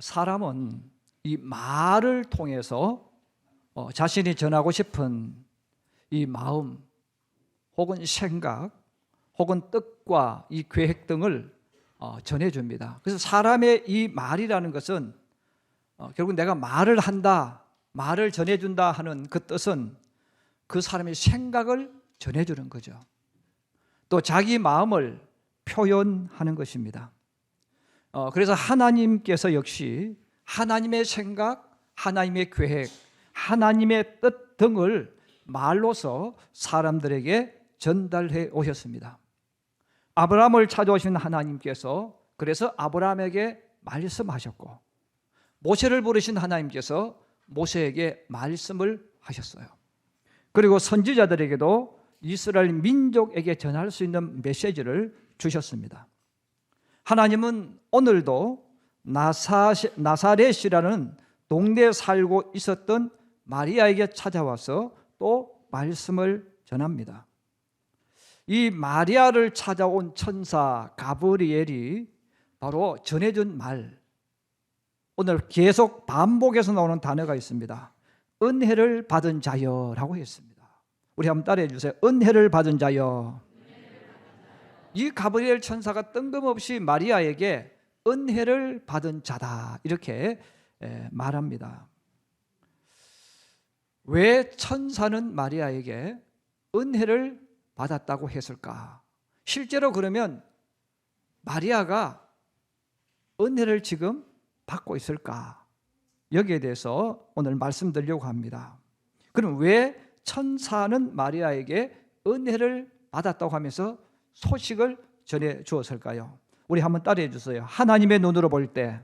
사람은 이 말을 통해서 자신이 전하고 싶은 이 마음 혹은 생각 혹은 뜻과 이 계획 등을 전해줍니다. 그래서 사람의 이 말이라는 것은 결국 내가 말을 한다, 말을 전해준다 하는 그 뜻은 그 사람의 생각을 전해주는 거죠. 또 자기 마음을 표현하는 것입니다. 그래서 하나님께서 역시 하나님의 생각, 하나님의 계획, 하나님의 뜻 등을 말로서 사람들에게 전달해 오셨습니다. 아브라함을 찾아오신 하나님께서 그래서 아브라함에게 말씀하셨고, 모세를 부르신 하나님께서 모세에게 말씀을 하셨어요. 그리고 선지자들에게도 이스라엘 민족에게 전할 수 있는 메시지를 주셨습니다. 하나님은 오늘도 나사렛이라는 동네에 살고 있었던 마리아에게 찾아와서 또 말씀을 전합니다. 이 마리아를 찾아온 천사 가브리엘이 바로 전해준 말, 오늘 계속 반복해서 나오는 단어가 있습니다. 은혜를 받은 자여라고 했습니다. 우리 한번 따라해 주세요. 은혜를 받은 자여. 이 가브리엘 천사가 뜬금없이 마리아에게 은혜를 받은 자다 이렇게 말합니다. 왜 천사는 마리아에게 은혜를 받았다고 했을까? 실제로 그러면 마리아가 은혜를 지금 받고 있을까? 여기에 대해서 오늘 말씀드리려고 합니다. 그럼 왜 천사는 마리아에게 은혜를 받았다고 하면서 소식을 전해 주었을까요? 우리 한번 따라해 주세요. 하나님의 눈으로 볼 때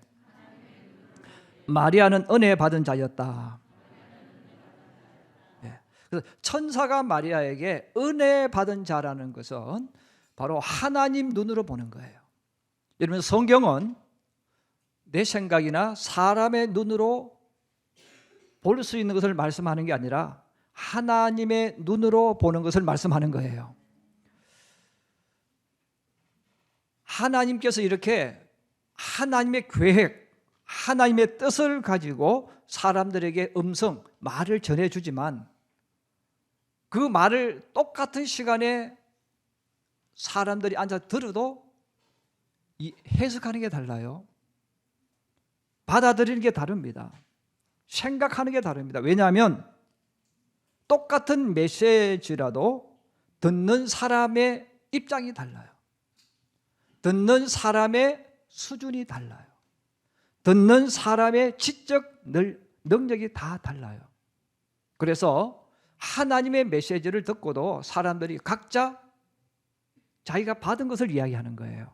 마리아는 은혜 받은 자였다. 그래서 천사가 마리아에게 은혜 받은 자라는 것은 바로 하나님 눈으로 보는 거예요. 여러분, 성경은 내 생각이나 사람의 눈으로 볼 수 있는 것을 말씀하는 게 아니라 하나님의 눈으로 보는 것을 말씀하는 거예요. 하나님께서 이렇게 하나님의 계획, 하나님의 뜻을 가지고 사람들에게 말을 전해주지만 그 말을 똑같은 시간에 사람들이 앉아 들어도 해석하는 게 달라요. 받아들이는 게 다릅니다. 생각하는 게 다릅니다. 왜냐하면 똑같은 메시지라도 듣는 사람의 입장이 달라요. 듣는 사람의 수준이 달라요. 듣는 사람의 지적 능력이 다 달라요. 그래서 하나님의 메시지를 듣고도 사람들이 각자 자기가 받은 것을 이야기하는 거예요.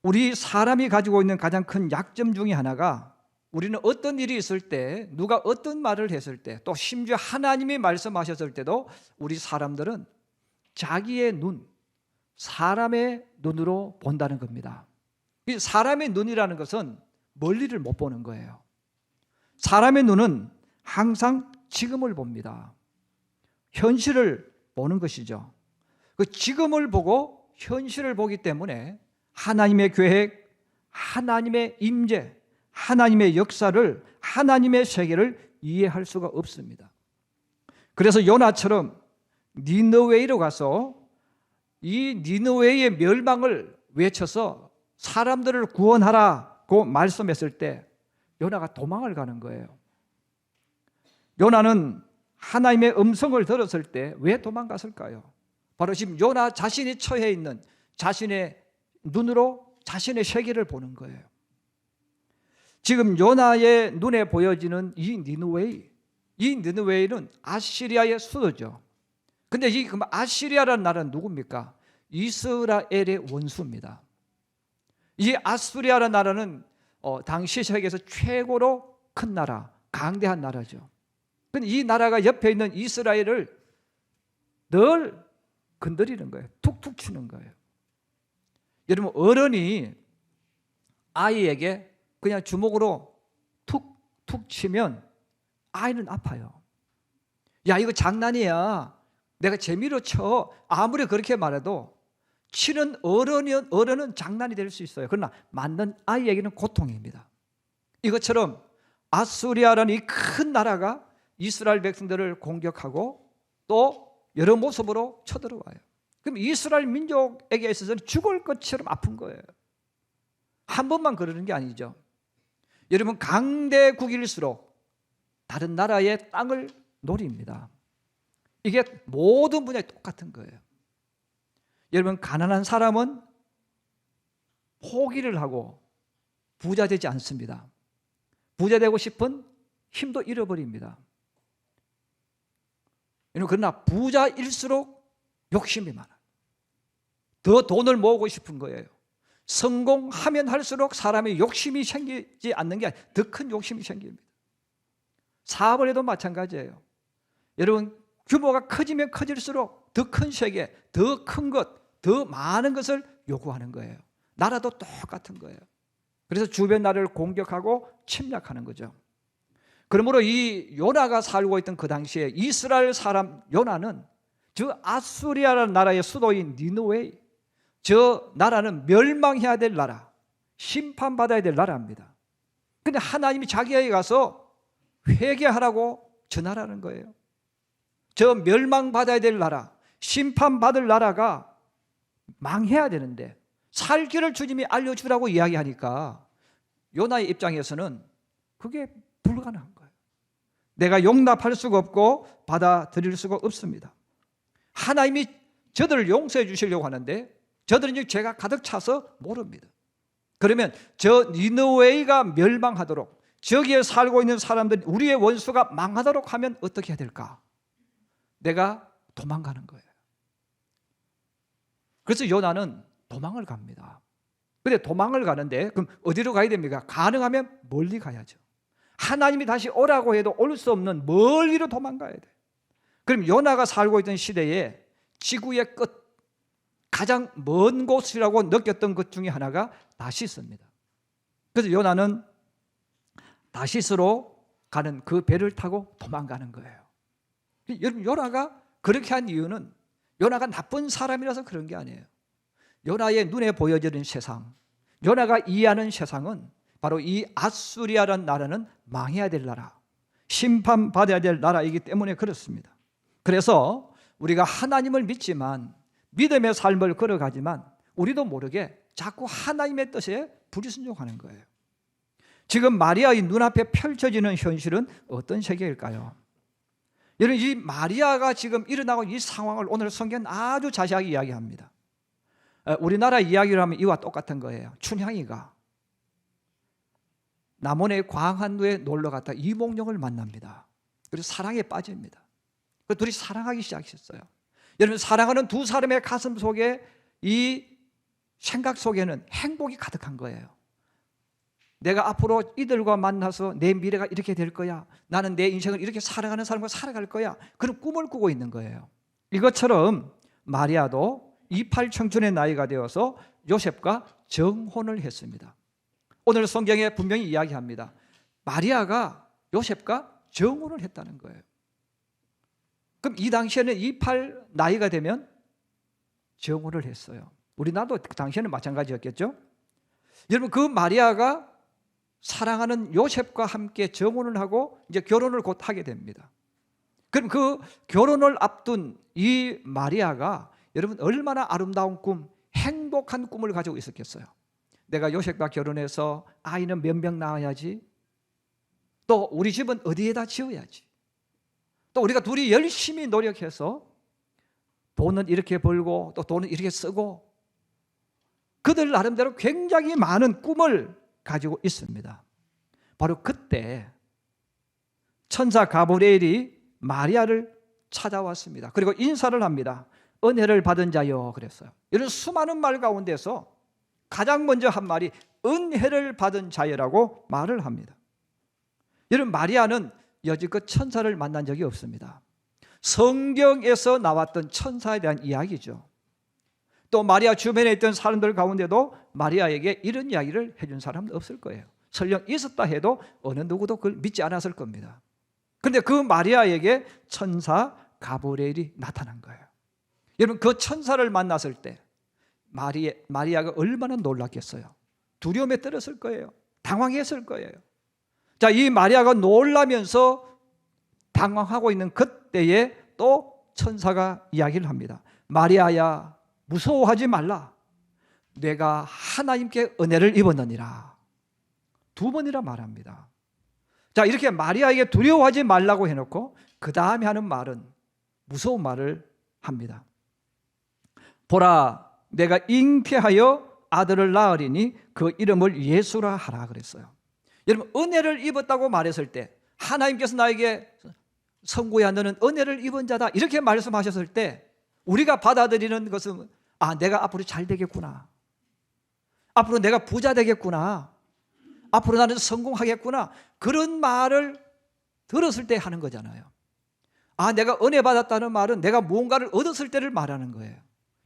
우리 사람이 가지고 있는 가장 큰 약점 중에 하나가 우리는 어떤 일이 있을 때, 누가 어떤 말을 했을 때, 또 심지어 하나님이 말씀하셨을 때도 우리 사람들은 자기의 눈, 사람의 눈으로 본다는 겁니다. 이 사람의 눈이라는 것은 멀리를 못 보는 거예요. 사람의 눈은 항상 지금을 봅니다. 현실을 보는 것이죠. 그 지금을 보고 현실을 보기 때문에 하나님의 계획, 하나님의 임재, 하나님의 역사를, 하나님의 세계를 이해할 수가 없습니다. 그래서 요나처럼 니느웨이로 가서 이 니느웨이의 멸망을 외쳐서 사람들을 구원하라고 말씀했을 때 요나가 도망을 가는 거예요. 요나는 하나님의 음성을 들었을 때 왜 도망갔을까요? 바로 지금 요나 자신이 처해 있는 자신의 눈으로 자신의 세계를 보는 거예요. 지금 요나의 눈에 보여지는 이 니느웨이는 아시리아의 수도죠. 근데 이 아시리아라는 나라는 누굽니까? 이스라엘의 원수입니다. 이 아수리아라는 나라는 당시 세계에서 최고로 큰 나라, 강대한 나라죠. 근데 이 나라가 옆에 있는 이스라엘을 늘 건드리는 거예요. 툭툭 치는 거예요. 여러분, 어른이 아이에게 그냥 주먹으로 툭툭 치면 아이는 아파요. 야, 이거 장난이야. 내가 재미로 쳐. 아무리 그렇게 말해도 치는 어른은 장난이 될 수 있어요. 그러나 만든 아이에게는 고통입니다. 이것처럼 아수리아라는 이 큰 나라가 이스라엘 백성들을 공격하고 또 여러 모습으로 쳐들어와요. 그럼 이스라엘 민족에게 있어서는 죽을 것처럼 아픈 거예요. 한 번만 그러는 게 아니죠. 여러분, 강대국일수록 다른 나라의 땅을 노립니다. 이게 모든 분야에 똑같은 거예요. 여러분, 가난한 사람은 포기를 하고 부자 되지 않습니다. 부자 되고 싶은 힘도 잃어버립니다. 그러나 부자일수록 욕심이 많아요. 더 돈을 모으고 싶은 거예요. 성공하면 할수록 사람의 욕심이 생기지 않는 게 아니라 더 큰 욕심이 생깁니다. 사업을 해도 마찬가지예요. 여러분, 규모가 커지면 커질수록 더 큰 세계, 더 큰 것, 더 많은 것을 요구하는 거예요. 나라도 똑같은 거예요. 그래서 주변 나라를 공격하고 침략하는 거죠. 그러므로 이 요나가 살고 있던 그 당시에 이스라엘 사람 요나는 저 아수리아라는 나라의 수도인 니느웨, 저 나라는 멸망해야 될 나라, 심판받아야 될 나라입니다. 그런데 하나님이 자기에게 가서 회개하라고 전하라는 거예요. 저 멸망받아야 될 나라, 심판받을 나라가 망해야 되는데 살 길을 주님이 알려주라고 이야기하니까 요나의 입장에서는 그게 불가능한 거예요. 내가 용납할 수가 없고 받아들일 수가 없습니다. 하나님이 저들을 용서해 주시려고 하는데 저들은 이제 죄가 가득 차서 모릅니다. 그러면 저 니느웨이가 멸망하도록, 저기에 살고 있는 사람들, 우리의 원수가 망하도록 하면 어떻게 해야 될까? 내가 도망가는 거예요. 그래서 요나는 도망을 갑니다. 근데 도망을 가는데 그럼 어디로 가야 됩니까? 가능하면 멀리 가야죠. 하나님이 다시 오라고 해도 올 수 없는 멀리로 도망가야 돼요. 그럼 요나가 살고 있던 시대에 지구의 끝, 가장 먼 곳이라고 느꼈던 것 중에 하나가 다시스입니다. 그래서 요나는 다시스로 가는 그 배를 타고 도망가는 거예요. 여러분, 요나가 그렇게 한 이유는 요나가 나쁜 사람이라서 그런 게 아니에요. 요나의 눈에 보여지는 세상, 요나가 이해하는 세상은 바로 이 아수리아라는 나라는 망해야 될 나라, 심판받아야 될 나라이기 때문에 그렇습니다. 그래서 우리가 하나님을 믿지만, 믿음의 삶을 걸어가지만 우리도 모르게 자꾸 하나님의 뜻에 불순종하는 거예요. 지금 마리아의 눈앞에 펼쳐지는 현실은 어떤 세계일까요? 여러분, 이 마리아가 지금 일어나고 이 상황을 오늘 성경은 아주 자세하게 이야기합니다. 우리나라 이야기를 하면 이와 똑같은 거예요. 춘향이가 남원의 광안루에 놀러 갔다 이몽룡을 만납니다. 그래서 사랑에 빠집니다. 그 둘이 사랑하기 시작했어요. 여러분, 사랑하는 두 사람의 가슴 속에, 이 생각 속에는 행복이 가득한 거예요. 내가 앞으로 이들과 만나서 내 미래가 이렇게 될 거야, 나는 내 인생을 이렇게 사랑하는 사람과 살아갈 거야, 그런 꿈을 꾸고 있는 거예요. 이것처럼 마리아도 28청춘의 나이가 되어서 요셉과 정혼을 했습니다. 오늘 성경에 분명히 이야기합니다. 마리아가 요셉과 정혼을 했다는 거예요. 그럼 이 당시에는 28 나이가 되면 정혼을 했어요. 우리나라도 그 당시에는 마찬가지였겠죠. 여러분, 그 마리아가 사랑하는 요셉과 함께 정혼을 하고 이제 결혼을 곧 하게 됩니다. 그럼 그 결혼을 앞둔 이 마리아가 여러분 얼마나 아름다운 꿈, 행복한 꿈을 가지고 있었겠어요. 내가 요셉과 결혼해서 아이는 몇 명 낳아야지, 또 우리 집은 어디에다 지어야지, 또 우리가 둘이 열심히 노력해서 돈은 이렇게 벌고 또 돈은 이렇게 쓰고, 그들 나름대로 굉장히 많은 꿈을 가지고 있습니다. 바로 그때 천사 가브리엘이 마리아를 찾아왔습니다. 그리고 인사를 합니다. 은혜를 받은 자여 그랬어요. 이런 수많은 말 가운데서 가장 먼저 한 말이 은혜를 받은 자여라고 말을 합니다. 여러분, 마리아는 여지껏 천사를 만난 적이 없습니다. 성경에서 나왔던 천사에 대한 이야기죠. 또 마리아 주변에 있던 사람들 가운데도 마리아에게 이런 이야기를 해준 사람은 없을 거예요. 설령 있었다 해도 어느 누구도 그걸 믿지 않았을 겁니다. 그런데 그 마리아에게 천사 가브리엘이 나타난 거예요. 여러분, 그 천사를 만났을 때 마리아가 얼마나 놀랐겠어요. 두려움에 떨었을 거예요. 당황했을 거예요. 자, 이 마리아가 놀라면서 당황하고 있는 그때에 또 천사가 이야기를 합니다. 마리아야, 무서워하지 말라. 내가 하나님께 은혜를 입었느니라. 두 번이나 말합니다. 자, 이렇게 마리아에게 두려워하지 말라고 해놓고 그 다음에 하는 말은 무서운 말을 합니다. 보라, 내가 잉태하여 아들을 낳으리니 그 이름을 예수라 하라 그랬어요. 여러분, 은혜를 입었다고 말했을 때, 하나님께서 나에게 선구야 너는 은혜를 입은 자다 이렇게 말씀하셨을 때 우리가 받아들이는 것은 내가 앞으로 잘 되겠구나, 앞으로 내가 부자 되겠구나, 앞으로 나는 성공하겠구나, 그런 말을 들었을 때 하는 거잖아요. 내가 은혜 받았다는 말은 내가 무언가를 얻었을 때를 말하는 거예요.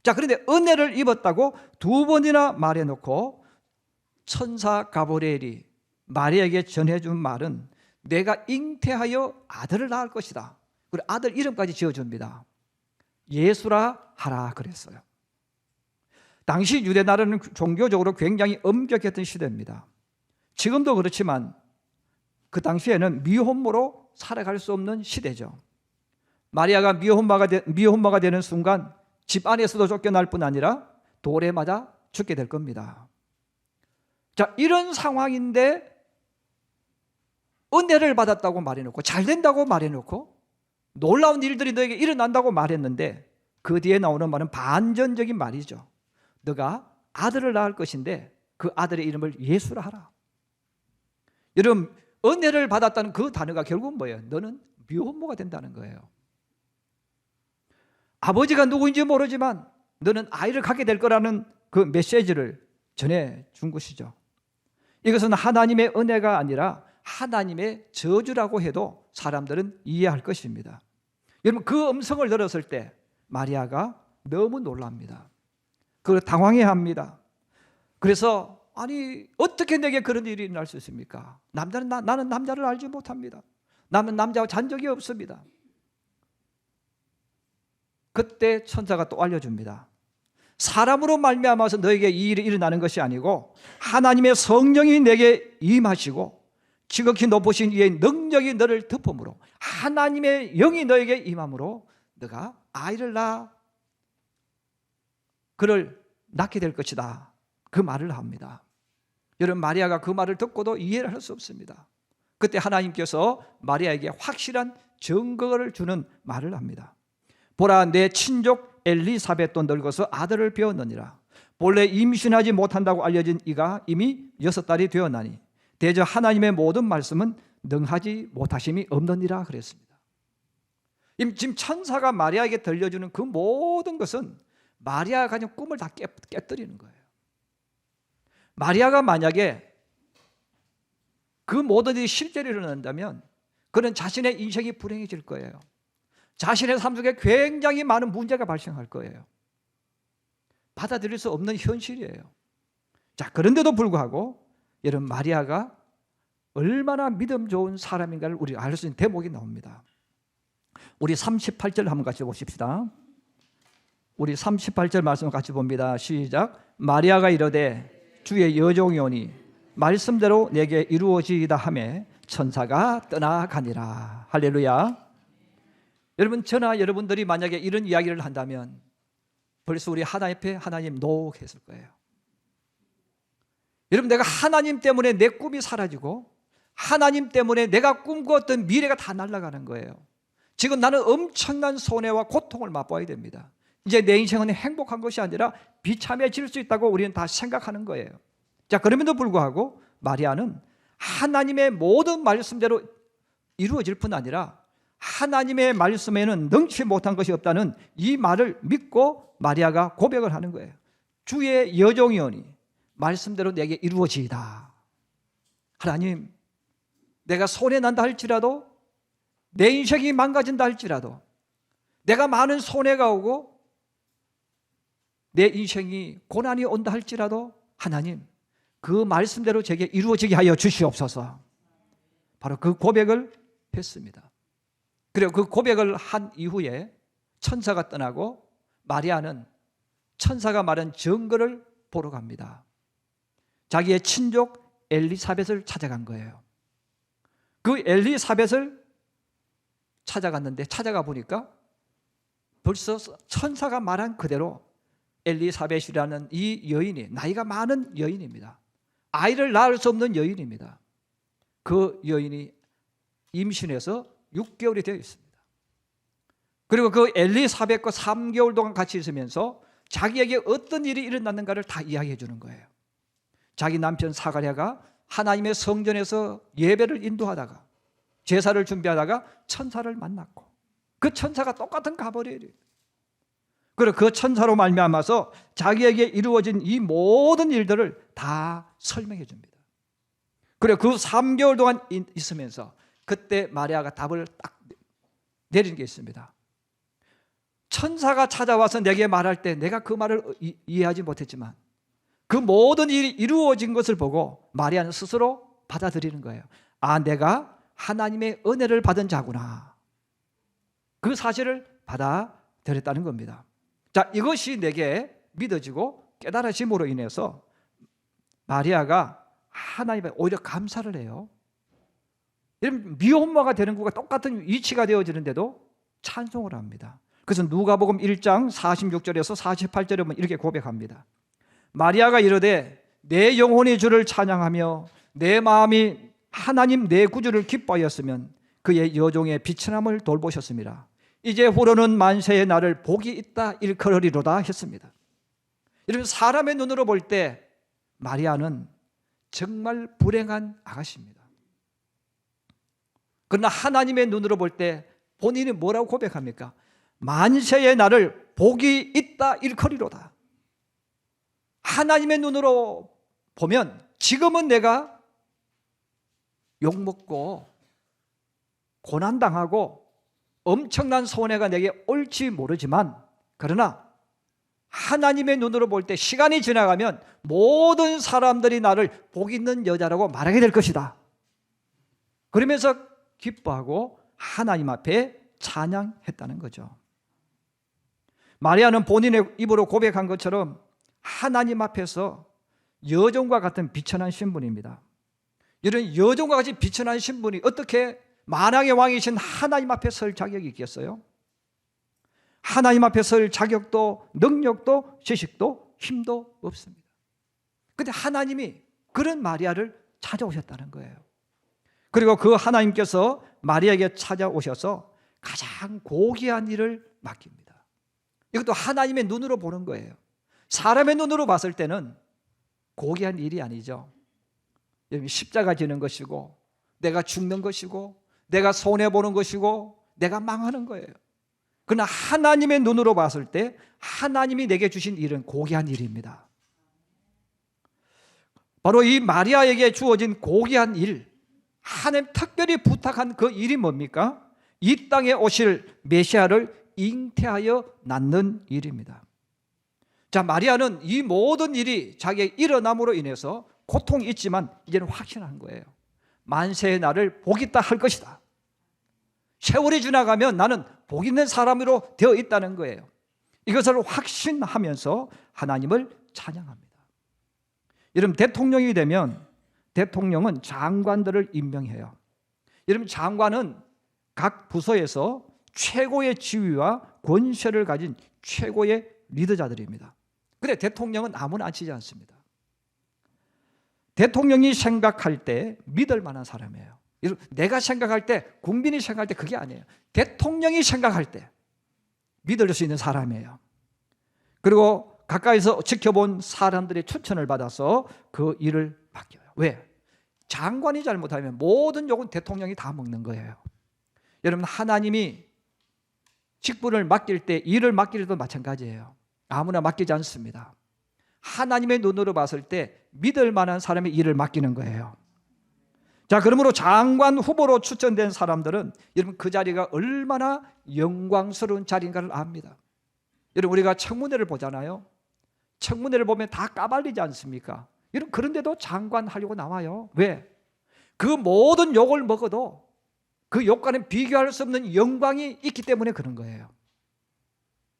자, 그런데 은혜를 입었다고 두 번이나 말해놓고 천사 가브리엘이 마리아에게 전해준 말은 내가 잉태하여 아들을 낳을 것이다. 그리고 아들 이름까지 지어줍니다. 예수라 하라 그랬어요. 당시 유대 나라는 종교적으로 굉장히 엄격했던 시대입니다. 지금도 그렇지만 그 당시에는 미혼모로 살아갈 수 없는 시대죠. 마리아가 미혼모가 되는 순간 집 안에서도 쫓겨날 뿐 아니라 돌에 맞아 죽게 될 겁니다. 자, 이런 상황인데 은혜를 받았다고 말해놓고 잘 된다고 말해놓고 놀라운 일들이 너에게 일어난다고 말했는데 그 뒤에 나오는 말은 반전적인 말이죠. 너가 아들을 낳을 것인데 그 아들의 이름을 예수라 하라. 여러분, 은혜를 받았다는 그 단어가 결국은 뭐예요? 너는 미혼모가 된다는 거예요. 아버지가 누구인지 모르지만 너는 아이를 갖게 될 거라는 그 메시지를 전해준 것이죠. 이것은 하나님의 은혜가 아니라 하나님의 저주라고 해도 사람들은 이해할 것입니다. 여러분, 그 음성을 들었을 때 마리아가 너무 놀랍니다. 그걸 당황해합니다. 그래서 어떻게 내게 그런 일이 일어날 수 있습니까? 나는 남자를 알지 못합니다. 나는 남자와 잔 적이 없습니다. 그때 천사가 또 알려줍니다. 사람으로 말미암아서 너에게 이 일이 일어나는 것이 아니고 하나님의 성령이 내게 임하시고 지극히 높으신 이의 능력이 너를 덮음으로 하나님의 영이 너에게 임함으로 너가 아이를 낳아 그를 낳게 될 것이다. 그 말을 합니다. 여러분, 마리아가 그 말을 듣고도 이해를 할 수 없습니다. 그때 하나님께서 마리아에게 확실한 증거를 주는 말을 합니다. 보라, 내 친족 엘리사벳도 늙어서 아들을 배웠느니라. 본래 임신하지 못한다고 알려진 이가 이미 6달이 되었나니 대저 하나님의 모든 말씀은 능하지 못하심이 없느니라 그랬습니다. 지금 천사가 마리아에게 들려주는 그 모든 것은 마리아가 가진 꿈을 다 깨뜨리는 거예요. 마리아가 만약에 그 모든 일이 실제로 일어난다면 그는 자신의 인생이 불행해질 거예요. 자신의 삶 속에 굉장히 많은 문제가 발생할 거예요. 받아들일 수 없는 현실이에요. 자, 그런데도 불구하고 여러분, 마리아가 얼마나 믿음 좋은 사람인가를 우리가 알 수 있는 대목이 나옵니다. 우리 38절 한번 같이 보십시다. 우리 38절 말씀을 같이 봅니다. 시작. 마리아가 이르되 주의 여종이 오니 말씀대로 내게 이루어지이다 하매 천사가 떠나가니라. 할렐루야. 여러분, 저나 여러분들이 만약에 이런 이야기를 한다면 벌써 우리 하나님 앞에 하나님 노 했을 거예요. 여러분, 내가 하나님 때문에 내 꿈이 사라지고 하나님 때문에 내가 꿈꾸었던 미래가 다 날아가는 거예요. 지금 나는 엄청난 손해와 고통을 맛봐야 됩니다. 이제 내 인생은 행복한 것이 아니라 비참해질 수 있다고 우리는 다 생각하는 거예요. 자, 그럼에도 불구하고 마리아는 하나님의 모든 말씀대로 이루어질 뿐 아니라 하나님의 말씀에는 능치 못한 것이 없다는 이 말을 믿고 마리아가 고백을 하는 거예요. 주의 여종이오니 말씀대로 내게 이루어지이다. 하나님, 내가 손해난다 할지라도, 내 인생이 망가진다 할지라도, 내가 많은 손해가 오고 내 인생이 고난이 온다 할지라도 하나님, 그 말씀대로 제게 이루어지게 하여 주시옵소서. 바로 그 고백을 했습니다. 그리고 그 고백을 한 이후에 천사가 떠나고 마리아는 천사가 말한 증거를 보러 갑니다. 자기의 친족 엘리사벳을 찾아간 거예요. 그 엘리사벳을 찾아갔는데 찾아가 보니까 벌써 천사가 말한 그대로 엘리사벳이라는 이 여인이 나이가 많은 여인입니다. 아이를 낳을 수 없는 여인입니다. 그 여인이 임신해서 6개월이 되어 있습니다. 그리고 그 엘리사벳과 3개월 동안 같이 있으면서 자기에게 어떤 일이 일어났는가를 다 이야기해 주는 거예요. 자기 남편 사가랴가 하나님의 성전에서 예배를 인도하다가 제사를 준비하다가 천사를 만났고 그 천사가 똑같은 가버리에요. 그리고 그 천사로 말미암아서 자기에게 이루어진 이 모든 일들을 다 설명해 줍니다. 그리고 그 3개월 동안 있으면서 그때 마리아가 답을 딱 내리는 게 있습니다. 천사가 찾아와서 내게 말할 때 내가 그 말을 이해하지 못했지만 그 모든 일이 이루어진 것을 보고 마리아는 스스로 받아들이는 거예요. 아, 내가 하나님의 은혜를 받은 자구나. 그 사실을 받아들였다는 겁니다. 자, 이것이 내게 믿어지고 깨달아짐으로 인해서 마리아가 하나님에 오히려 감사를 해요. 이런 미혼모가 되는 것과 똑같은 위치가 되어지는데도 찬송을 합니다. 그래서 누가복음 1장 46절에서 48절에 보면 이렇게 고백합니다. 마리아가 이르되 내 영혼이 주를 찬양하며 내 마음이 하나님 내 구주를 기뻐하였으면 그의 여종의 비천함을 돌보셨습니다. 이제 후로는 만세의 날을 복이 있다 일컬으리로다 했습니다. 이런 사람의 눈으로 볼 때 마리아는 정말 불행한 아가씨입니다. 그러나 하나님의 눈으로 볼 때 본인이 뭐라고 고백합니까? 만세의 날을 복이 있다 일컬이로다. 하나님의 눈으로 보면 지금은 내가 욕먹고 고난당하고 엄청난 손해가 내게 올지 모르지만 그러나 하나님의 눈으로 볼 때 시간이 지나가면 모든 사람들이 나를 복 있는 여자라고 말하게 될 것이다. 그러면서 기뻐하고 하나님 앞에 찬양했다는 거죠. 마리아는 본인의 입으로 고백한 것처럼 하나님 앞에서 여종과 같은 비천한 신분입니다. 이런 여종과 같이 비천한 신분이 어떻게 만왕의 왕이신 하나님 앞에 설 자격이 있겠어요? 하나님 앞에 설 자격도 능력도 지식도 힘도 없습니다. 그런데 하나님이 그런 마리아를 찾아오셨다는 거예요. 그리고 그 하나님께서 마리아에게 찾아오셔서 가장 고귀한 일을 맡깁니다. 이것도 하나님의 눈으로 보는 거예요. 사람의 눈으로 봤을 때는 고귀한 일이 아니죠. 십자가 지는 것이고 내가 죽는 것이고 내가 손해보는 것이고 내가 망하는 거예요. 그러나 하나님의 눈으로 봤을 때 하나님이 내게 주신 일은 고귀한 일입니다. 바로 이 마리아에게 주어진 고귀한 일, 하나님 특별히 부탁한 그 일이 뭡니까? 이 땅에 오실 메시아를 잉태하여 낳는 일입니다. 자, 마리아는 이 모든 일이 자기의 일어남으로 인해서 고통이 있지만 이제는 확신한 거예요. 만세의 날을 복 있다 할 것이다. 세월이 지나가면 나는 복 있는 사람으로 되어 있다는 거예요. 이것을 확신하면서 하나님을 찬양합니다. 여러분, 대통령이 되면 대통령은 장관들을 임명해요. 여러분, 장관은 각 부서에서 최고의 지위와 권세를 가진 최고의 리더자들입니다. 그런데 대통령은 아무나 앉히지 않습니다. 대통령이 생각할 때 믿을 만한 사람이에요. 내가 생각할 때, 국민이 생각할 때 그게 아니에요. 대통령이 생각할 때 믿을 수 있는 사람이에요. 그리고 가까이서 지켜본 사람들의 추천을 받아서 그 일을 맡겨요. 왜? 장관이 잘못하면 모든 욕은 대통령이 다 먹는 거예요. 여러분, 하나님이 직분을 맡길 때, 일을 맡길 때도 마찬가지예요. 아무나 맡기지 않습니다. 하나님의 눈으로 봤을 때 믿을 만한 사람이 일을 맡기는 거예요. 자, 그러므로 장관 후보로 추천된 사람들은 여러분 그 자리가 얼마나 영광스러운 자리인가를 압니다. 여러분, 우리가 청문회를 보잖아요. 청문회를 보면 다 까발리지 않습니까? 여러분, 그런데도 장관 하려고 나와요. 왜? 그 모든 욕을 먹어도 그 욕과는 비교할 수 없는 영광이 있기 때문에 그런 거예요.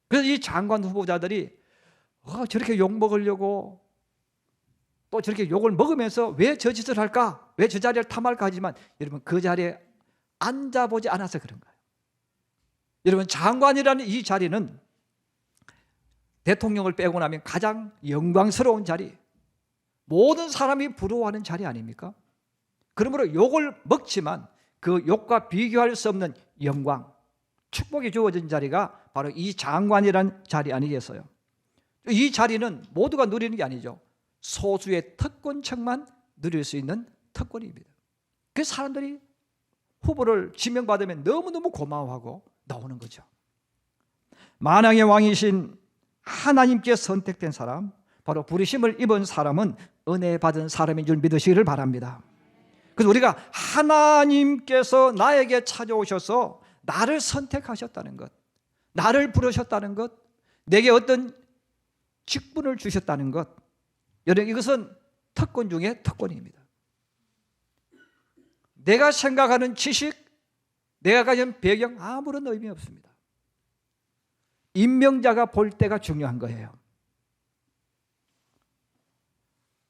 그래서 이 장관 후보자들이 저렇게 욕 먹으려고 또 저렇게 욕을 먹으면서 왜 저 짓을 할까? 왜 저 자리를 탐할까? 하지만 여러분 그 자리에 앉아보지 않아서 그런 거예요. 여러분 장관이라는 이 자리는 대통령을 빼고 나면 가장 영광스러운 자리, 모든 사람이 부러워하는 자리 아닙니까? 그러므로 욕을 먹지만 그 욕과 비교할 수 없는 영광, 축복이 주어진 자리가 바로 이 장관이라는 자리 아니겠어요? 이 자리는 모두가 누리는 게 아니죠. 소수의 특권층만 누릴 수 있는 특권입니다. 그래서 사람들이 후보를 지명받으면 너무너무 고마워하고 나오는 거죠. 만왕의 왕이신 하나님께 선택된 사람, 바로 부르심을 입은 사람은 은혜 받은 사람인 줄 믿으시기를 바랍니다. 그래서 우리가 하나님께서 나에게 찾아오셔서 나를 선택하셨다는 것, 나를 부르셨다는 것, 내게 어떤 직분을 주셨다는 것, 여러분 이것은 특권 중에 특권입니다. 내가 생각하는 지식, 내가 가진 배경 아무런 의미 없습니다. 임명자가 볼 때가 중요한 거예요.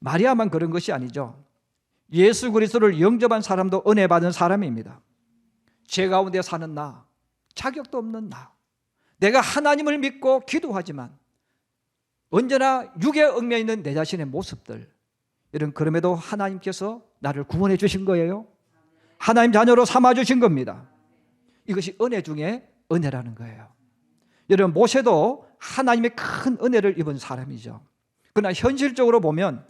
마리아만 그런 것이 아니죠. 예수 그리스도를 영접한 사람도 은혜 받은 사람입니다. 죄 가운데 사는 나, 자격도 없는 나, 내가 하나님을 믿고 기도하지만 언제나 육에 얽매여 있는 내 자신의 모습들, 이런 그럼에도 하나님께서 나를 구원해 주신 거예요. 하나님 자녀로 삼아 주신 겁니다. 이것이 은혜 중에 은혜라는 거예요. 여러분 모세도 하나님의 큰 은혜를 입은 사람이죠. 그러나 현실적으로 보면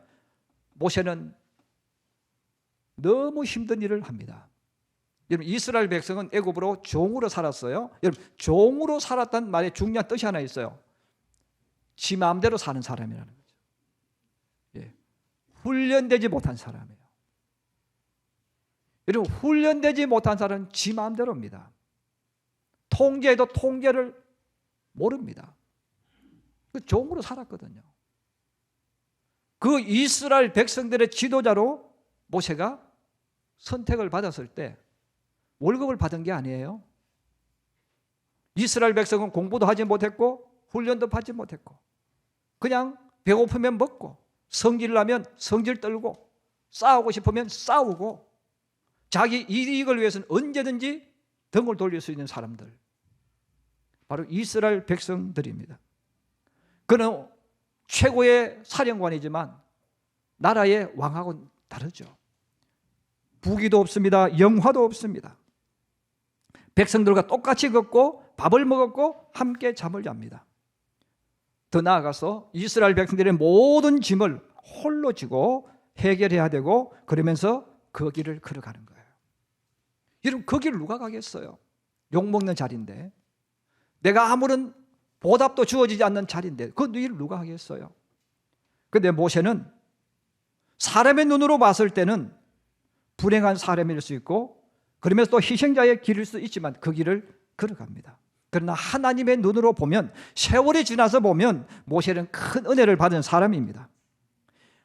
모세는 너무 힘든 일을 합니다. 여러분 이스라엘 백성은 애굽으로 종으로 살았어요. 여러분 종으로 살았다는 말에 중요한 뜻이 하나 있어요. 지 마음대로 사는 사람이라는 거죠. 예. 훈련되지 못한 사람이에요. 여러분 훈련되지 못한 사람은 지 마음대로입니다. 통제도 통제를 모릅니다. 종으로 살았거든요. 그 이스라엘 백성들의 지도자로 모세가 선택을 받았을 때 월급을 받은 게 아니에요. 이스라엘 백성은 공부도 하지 못했고 훈련도 받지 못했고 그냥 배고프면 먹고 성질 나면 성질 떨고 싸우고 싶으면 싸우고 자기 이익을 위해서는 언제든지 등을 돌릴 수 있는 사람들, 바로 이스라엘 백성들입니다. 그는 최고의 사령관이지만 나라의 왕하고는 다르죠. 부귀도 없습니다. 영화도 없습니다. 백성들과 똑같이 걷고 밥을 먹었고 함께 잠을 잡니다. 더 나아가서 이스라엘 백성들의 모든 짐을 홀로 지고 해결해야 되고 그러면서 그 길을 걸어가는 거예요. 여러분 그 길을 누가 가겠어요? 욕먹는 자리인데, 내가 아무런 보답도 주어지지 않는 자리인데 그 일을 누가 하겠어요? 그런데 모세는 사람의 눈으로 봤을 때는 불행한 사람일 수 있고 그러면서 또 희생자의 길일 수 있지만 그 길을 걸어갑니다. 그러나 하나님의 눈으로 보면, 세월이 지나서 보면 모세는 큰 은혜를 받은 사람입니다.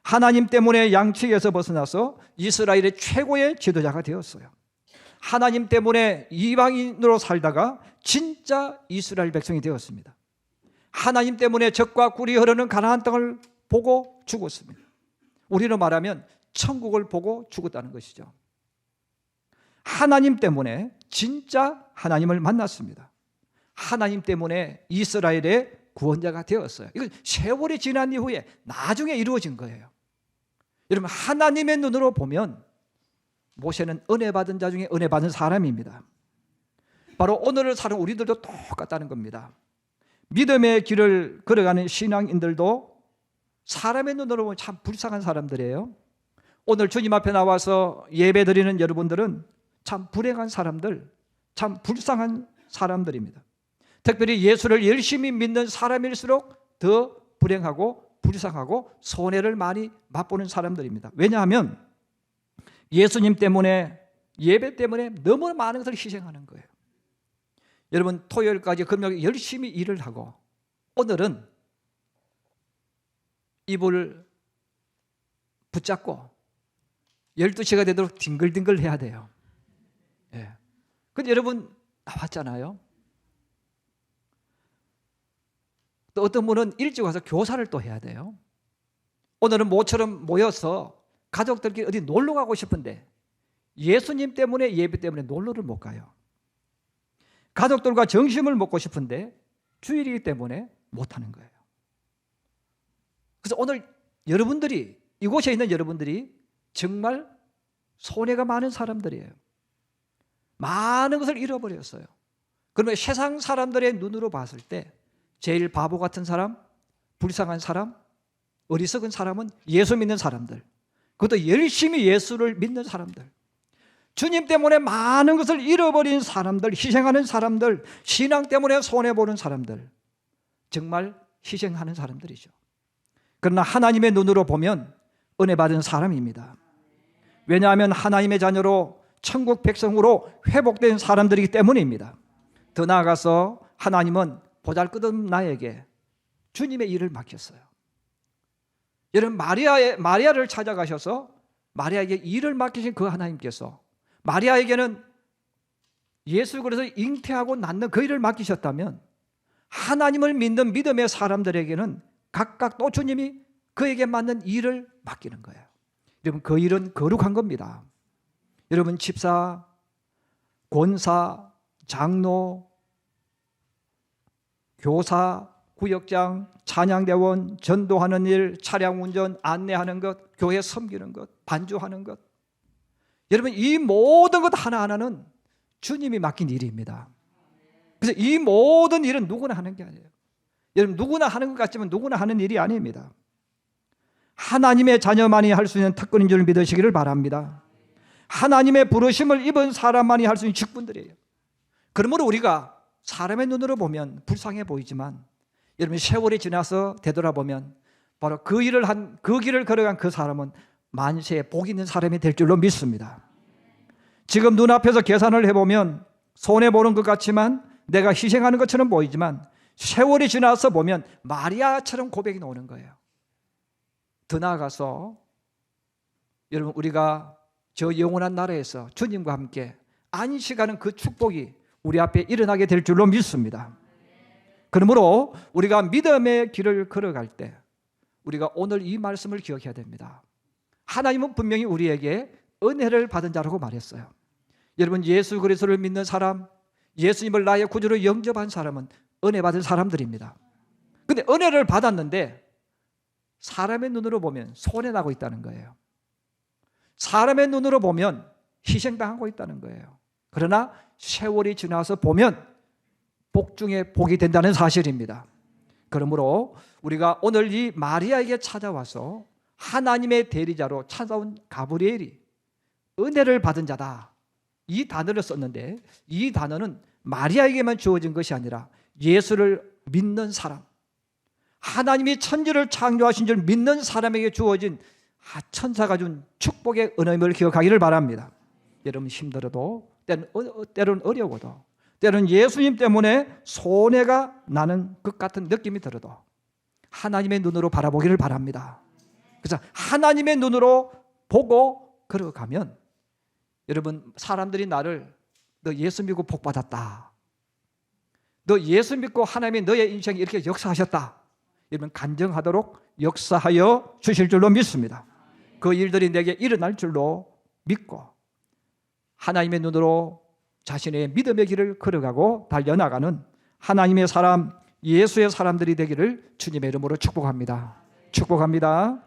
하나님 때문에 양측에서 벗어나서 이스라엘의 최고의 지도자가 되었어요. 하나님 때문에 이방인으로 살다가 진짜 이스라엘 백성이 되었습니다. 하나님 때문에 적과 꿀이 흐르는 가나안 땅을 보고 죽었습니다. 우리로 말하면 천국을 보고 죽었다는 것이죠. 하나님 때문에 진짜 하나님을 만났습니다. 하나님 때문에 이스라엘의 구원자가 되었어요. 이건 세월이 지난 이후에 나중에 이루어진 거예요. 여러분 하나님의 눈으로 보면 모세는 은혜 받은 자 중에 은혜 받은 사람입니다. 바로 오늘을 사는 우리들도 똑같다는 겁니다. 믿음의 길을 걸어가는 신앙인들도 사람의 눈으로 보면 참 불쌍한 사람들이에요. 오늘 주님 앞에 나와서 예배 드리는 여러분들은 참 불행한 사람들, 참 불쌍한 사람들입니다. 특별히 예수를 열심히 믿는 사람일수록 더 불행하고 불쌍하고 손해를 많이 맛보는 사람들입니다. 왜냐하면 예수님 때문에, 예배 때문에 너무 많은 것을 희생하는 거예요. 여러분 토요일까지 금요일 열심히 일을 하고 오늘은 입을 붙잡고 12시가 되도록 뒹글뒹글 해야 돼요. 예. 근데 여러분 나왔잖아요. 또 어떤 분은 일찍 와서 교사를 또 해야 돼요. 오늘은 모처럼 모여서 가족들끼리 어디 놀러 가고 싶은데 예수님 때문에, 예배 때문에 놀러를 못 가요. 가족들과 점심을 먹고 싶은데 주일이기 때문에 못 하는 거예요. 그래서 오늘 여러분들이, 이곳에 있는 여러분들이 정말 손해가 많은 사람들이에요. 많은 것을 잃어버렸어요. 그러면 세상 사람들의 눈으로 봤을 때 제일 바보 같은 사람, 불쌍한 사람, 어리석은 사람은 예수 믿는 사람들, 그것도 열심히 예수를 믿는 사람들, 주님 때문에 많은 것을 잃어버린 사람들, 희생하는 사람들, 신앙 때문에 손해보는 사람들, 정말 희생하는 사람들이죠. 그러나 하나님의 눈으로 보면 은혜 받은 사람입니다. 왜냐하면 하나님의 자녀로 천국 백성으로 회복된 사람들이기 때문입니다. 더 나아가서 하나님은 보잘것없는 나에게 주님의 일을 맡겼어요. 여러분, 마리아를 찾아가셔서 마리아에게 일을 맡기신 그 하나님께서 마리아에게는 예수 그리스도를 잉태하고 낳는 그 일을 맡기셨다면 하나님을 믿는 믿음의 사람들에게는 각각 또 주님이 그에게 맞는 일을 맡기는 거예요. 여러분, 그 일은 거룩한 겁니다. 여러분, 집사, 권사, 장로, 교사, 구역장, 찬양대원, 전도하는 일, 차량 운전, 안내하는 것, 교회 섬기는 것, 반주하는 것, 여러분, 이 모든 것 하나하나는 주님이 맡긴 일입니다. 그래서 이 모든 일은 누구나 하는 게 아니에요. 여러분, 누구나 하는 것 같지만 누구나 하는 일이 아닙니다. 하나님의 자녀만이 할 수 있는 특권인 줄 믿으시기를 바랍니다. 하나님의 부르심을 입은 사람만이 할 수 있는 직분들이에요. 그러므로 우리가 사람의 눈으로 보면 불쌍해 보이지만 여러분, 세월이 지나서 되돌아보면 바로 그 일을 한, 그 길을 걸어간 그 사람은 만세에 복 있는 사람이 될 줄로 믿습니다. 지금 눈앞에서 계산을 해보면 손해보는 것 같지만, 내가 희생하는 것처럼 보이지만 세월이 지나서 보면 마리아처럼 고백이 나오는 거예요. 더 나아가서 여러분, 우리가 저 영원한 나라에서 주님과 함께 안식하는 그 축복이 우리 앞에 일어나게 될 줄로 믿습니다. 그러므로 우리가 믿음의 길을 걸어갈 때 우리가 오늘 이 말씀을 기억해야 됩니다. 하나님은 분명히 우리에게 은혜를 받은 자라고 말했어요. 여러분, 예수 그리스도를 믿는 사람, 예수님을 나의 구주로 영접한 사람은 은혜 받은 사람들입니다. 그런데 은혜를 받았는데 사람의 눈으로 보면 손해나고 있다는 거예요. 사람의 눈으로 보면 희생당하고 있다는 거예요. 그러나 세월이 지나서 보면 복 중에 복이 된다는 사실입니다. 그러므로 우리가 오늘 이 마리아에게 찾아와서 하나님의 대리자로 찾아온 가브리엘이 은혜를 받은 자다, 이 단어를 썼는데 이 단어는 마리아에게만 주어진 것이 아니라 예수를 믿는 사람, 하나님이 천지를 창조하신 줄 믿는 사람에게 주어진 천사가 준 축복의 은혜임을 기억하기를 바랍니다. 여러분, 힘들어도 때로는 어려워도 때로는 예수님 때문에 손해가 나는 것 같은 느낌이 들어도 하나님의 눈으로 바라보기를 바랍니다. 그래서 하나님의 눈으로 보고 걸어가면 여러분, 사람들이 나를 너 예수 믿고 복 받았다, 너 예수 믿고 하나님이 너의 인생에 이렇게 역사하셨다, 여러분 간증하도록 역사하여 주실 줄로 믿습니다. 그 일들이 내게 일어날 줄로 믿고 하나님의 눈으로 자신의 믿음의 길을 걸어가고 달려나가는 하나님의 사람, 예수의 사람들이 되기를 주님의 이름으로 축복합니다. 축복합니다.